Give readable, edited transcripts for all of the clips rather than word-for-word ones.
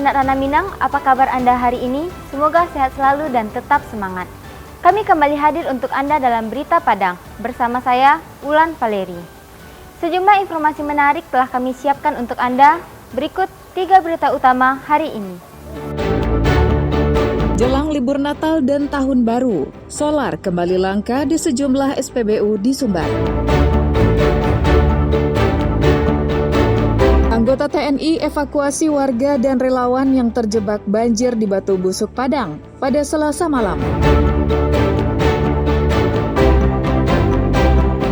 anak Rana Minang, apa kabar Anda hari ini? Semoga sehat selalu dan tetap semangat. Kami kembali hadir untuk Anda dalam Berita Padang, bersama saya, Ulan Valeri. Sejumlah informasi menarik telah kami siapkan untuk Anda, berikut 3 berita utama hari ini. Jelang libur Natal dan Tahun Baru, solar kembali langka di sejumlah SPBU di Sumbar. Anggota TNI evakuasi warga dan relawan yang terjebak banjir di Batu Busuk, Padang pada Selasa malam.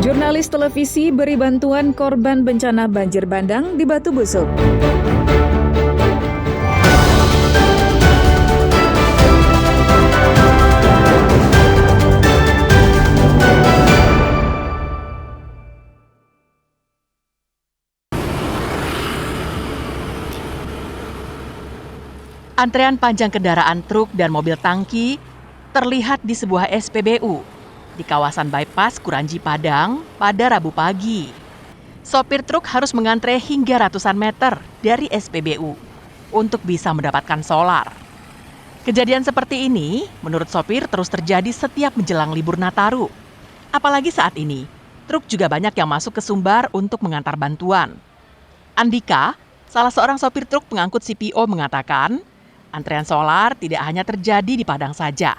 Jurnalis televisi beri bantuan korban bencana banjir bandang di Batu Busuk. Antrean panjang kendaraan truk dan mobil tangki terlihat di sebuah SPBU di kawasan bypass Kuranji, Padang pada Rabu pagi. Sopir truk harus mengantre hingga ratusan meter dari SPBU untuk bisa mendapatkan solar. Kejadian seperti ini, menurut sopir, terus terjadi setiap menjelang libur Nataru. Apalagi saat ini, truk juga banyak yang masuk ke Sumbar untuk mengantar bantuan. Andika, salah seorang sopir truk pengangkut CPO, mengatakan, antrean solar tidak hanya terjadi di Padang saja,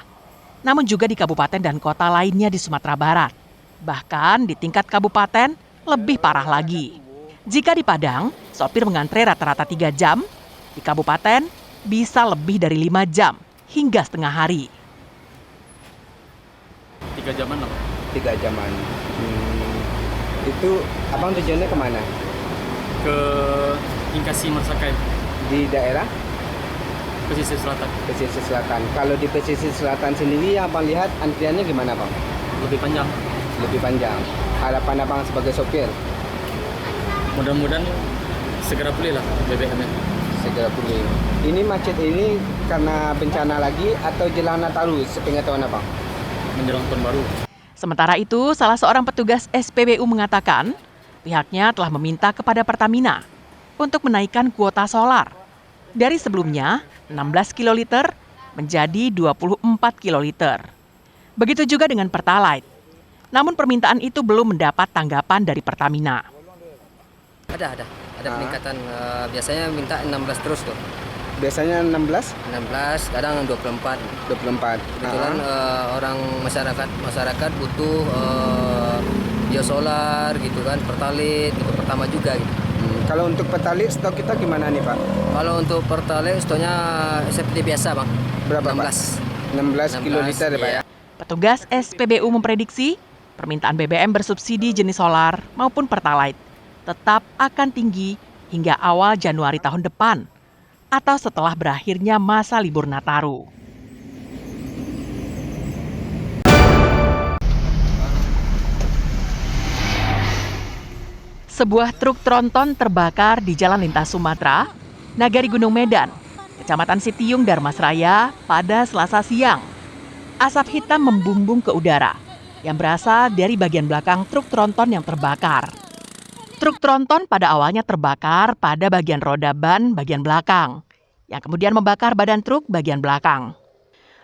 namun juga di kabupaten dan kota lainnya di Sumatera Barat. Bahkan di tingkat kabupaten lebih parah lagi. Jika di Padang, sopir mengantre rata-rata 3 jam, di kabupaten bisa lebih dari 5 jam hingga setengah hari. 3 jaman apa? 3 jaman. Itu abang tujuannya kemana? Ke Inkasi Marsakai. Di daerah? Pesisir Selatan. Pesisir Selatan. Kalau di pesisir selatan sendiri yang abang lihat antriannya gimana bang? Lebih panjang. Lebih panjang. Harapan abang sebagai sopir? Mudah-mudahan segera pulih lah BBM-nya. Segera pulih. Ini macet ini karena bencana lagi atau jelang Nataru sepengetahuan abang? Menjelang tahun baru. Sementara itu, salah seorang petugas SPBU mengatakan pihaknya telah meminta kepada Pertamina untuk menaikkan kuota solar dari sebelumnya 16 kiloliter menjadi 24 kiloliter. Begitu juga dengan Pertalite. Namun permintaan itu belum mendapat tanggapan dari Pertamina. Ada peningkatan. Biasanya minta 16 terus tuh. Biasanya 16? 16, kadang 24. 24. Kebetulan orang masyarakat butuh biosolar gitu kan, Pertalite itu pertama juga gitu. Kalau untuk Pertalite stok kita gimana nih Pak? Kalau untuk Pertalite stoknya seperti biasa Bang. Berapa 16. Pak? 16 kiloliter ya Pak ya? Petugas SPBU memprediksi permintaan BBM bersubsidi jenis solar maupun Pertalite tetap akan tinggi hingga awal Januari tahun depan atau setelah berakhirnya masa libur Nataru. Sebuah truk tronton terbakar di Jalan Lintas Sumatera, Nagari Gunung Medan, Kecamatan Sitiung, Darmasraya pada Selasa siang. Asap hitam membumbung ke udara yang berasal dari bagian belakang truk tronton yang terbakar. Truk tronton pada awalnya terbakar pada bagian roda ban bagian belakang, yang kemudian membakar badan truk bagian belakang.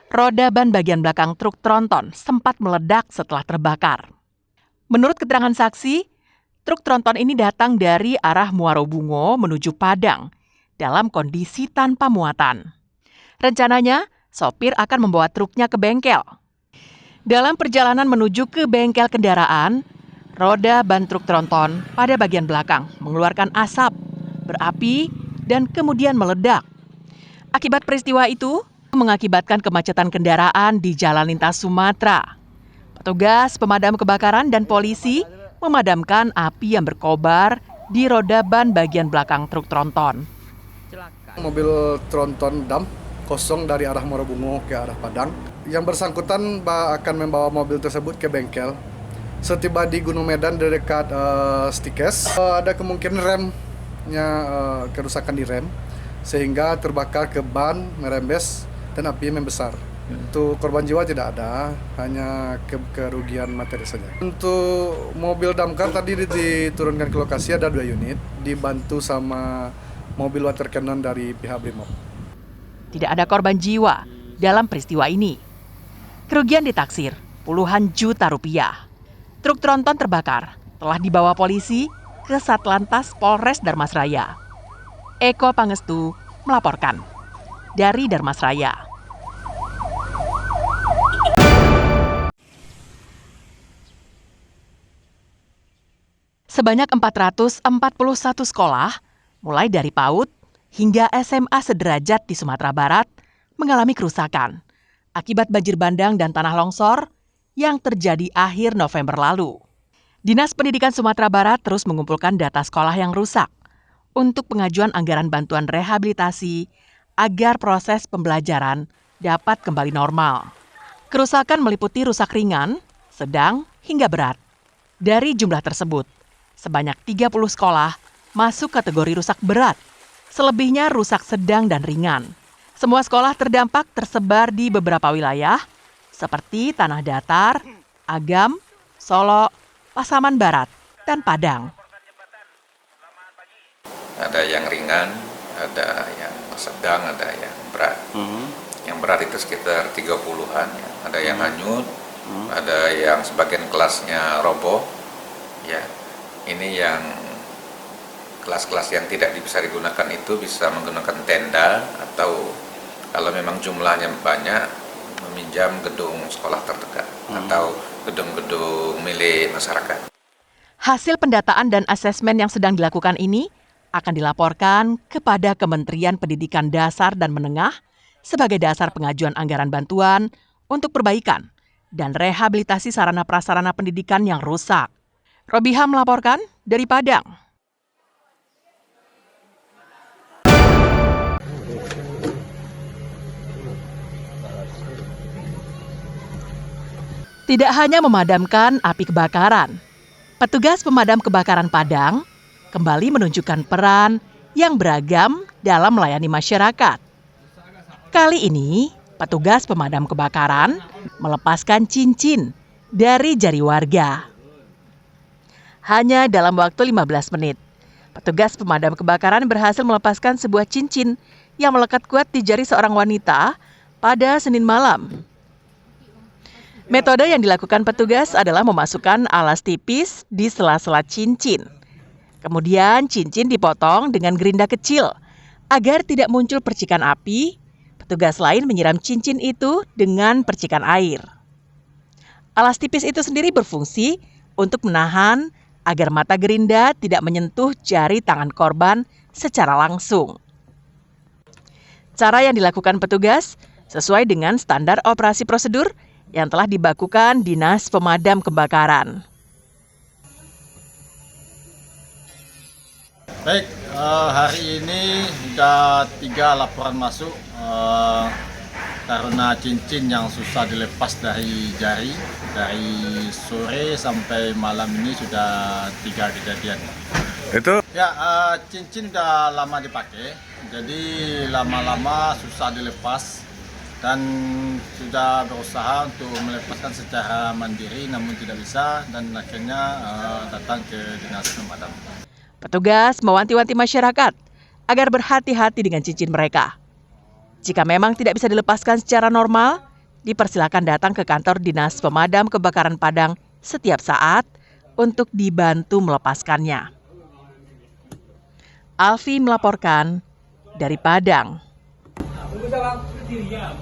Roda ban bagian belakang truk tronton sempat meledak setelah terbakar. Menurut keterangan saksi, truk tronton ini datang dari arah Muarobungo menuju Padang dalam kondisi tanpa muatan. Rencananya, sopir akan membawa truknya ke bengkel. Dalam perjalanan menuju ke bengkel kendaraan, roda ban truk tronton pada bagian belakang mengeluarkan asap, berapi, dan kemudian meledak. Akibat peristiwa itu, mengakibatkan kemacetan kendaraan di Jalan Lintas Sumatera. Petugas pemadam kebakaran dan polisi memadamkan api yang berkobar di roda ban bagian belakang truk tronton. Mobil tronton dump kosong dari arah Muarobungo ke arah Padang. Yang bersangkutan akan membawa mobil tersebut ke bengkel. Setiba di Gunung Medan di dekat Stikes, ada kemungkinan remnya kerusakan di rem sehingga terbakar ke ban, merembes dan api membesar. Untuk korban jiwa tidak ada, hanya kerugian materi saja. Untuk mobil damkar tadi diturunkan ke lokasi ada 2 unit, dibantu sama mobil water cannon dari pihak Brimob. Tidak ada korban jiwa dalam peristiwa ini. Kerugian ditaksir puluhan juta rupiah. Truk tronton terbakar telah dibawa polisi ke Satlantas Polres Darmasraya. Eko Pangestu melaporkan dari Darmasraya. Sebanyak 441 sekolah, mulai dari PAUD hingga SMA sederajat di Sumatera Barat, mengalami kerusakan akibat banjir bandang dan tanah longsor yang terjadi akhir November lalu. Dinas Pendidikan Sumatera Barat terus mengumpulkan data sekolah yang rusak untuk pengajuan anggaran bantuan rehabilitasi agar proses pembelajaran dapat kembali normal. Kerusakan meliputi rusak ringan, sedang, hingga berat. Dari jumlah tersebut, sebanyak 30 sekolah masuk kategori rusak berat, selebihnya rusak sedang dan ringan. Semua sekolah terdampak tersebar di beberapa wilayah, seperti Tanah Datar, Agam, Solo, Pasaman Barat, dan Padang. Ada yang ringan, ada yang sedang, ada yang berat. Yang berat itu sekitar 30-an. Ya. Ada yang hanyut, ada yang sebagian kelasnya roboh. Ya, ini yang kelas-kelas yang tidak bisa digunakan itu bisa menggunakan tenda atau kalau memang jumlahnya banyak meminjam gedung sekolah terdekat atau gedung-gedung milik masyarakat. Hasil pendataan dan asesmen yang sedang dilakukan ini akan dilaporkan kepada Kementerian Pendidikan Dasar dan Menengah sebagai dasar pengajuan anggaran bantuan untuk perbaikan dan rehabilitasi sarana prasarana pendidikan yang rusak. Robiha melaporkan dari Padang. Tidak hanya memadamkan api kebakaran, petugas pemadam kebakaran Padang kembali menunjukkan peran yang beragam dalam melayani masyarakat. Kali ini, petugas pemadam kebakaran melepaskan cincin dari jari warga. Hanya dalam waktu 15 menit, petugas pemadam kebakaran berhasil melepaskan sebuah cincin yang melekat kuat di jari seorang wanita pada Senin malam. Metode yang dilakukan petugas adalah memasukkan alas tipis di sela-sela cincin. Kemudian cincin dipotong dengan gerinda kecil. Agar tidak muncul percikan api, petugas lain menyiram cincin itu dengan percikan air. Alas tipis itu sendiri berfungsi untuk menahan agar mata gerinda tidak menyentuh jari tangan korban secara langsung. Cara yang dilakukan petugas sesuai dengan standar operasi prosedur yang telah dibakukan Dinas Pemadam Kebakaran. Baik, hari ini sudah 3 laporan masuk karena cincin yang susah dilepas dari jari. Dari sore sampai malam ini sudah 3 kejadian. Itu? Ya, cincin sudah lama dipakai, jadi lama-lama susah dilepas. Dan sudah berusaha untuk melepaskan secara mandiri namun tidak bisa dan akhirnya datang ke Dinas Pemadam. Petugas mewanti-wanti masyarakat agar berhati-hati dengan cincin mereka. Jika memang tidak bisa dilepaskan secara normal, dipersilakan datang ke kantor Dinas Pemadam Kebakaran Padang setiap saat untuk dibantu melepaskannya. Alfi melaporkan dari Padang. Dirinya,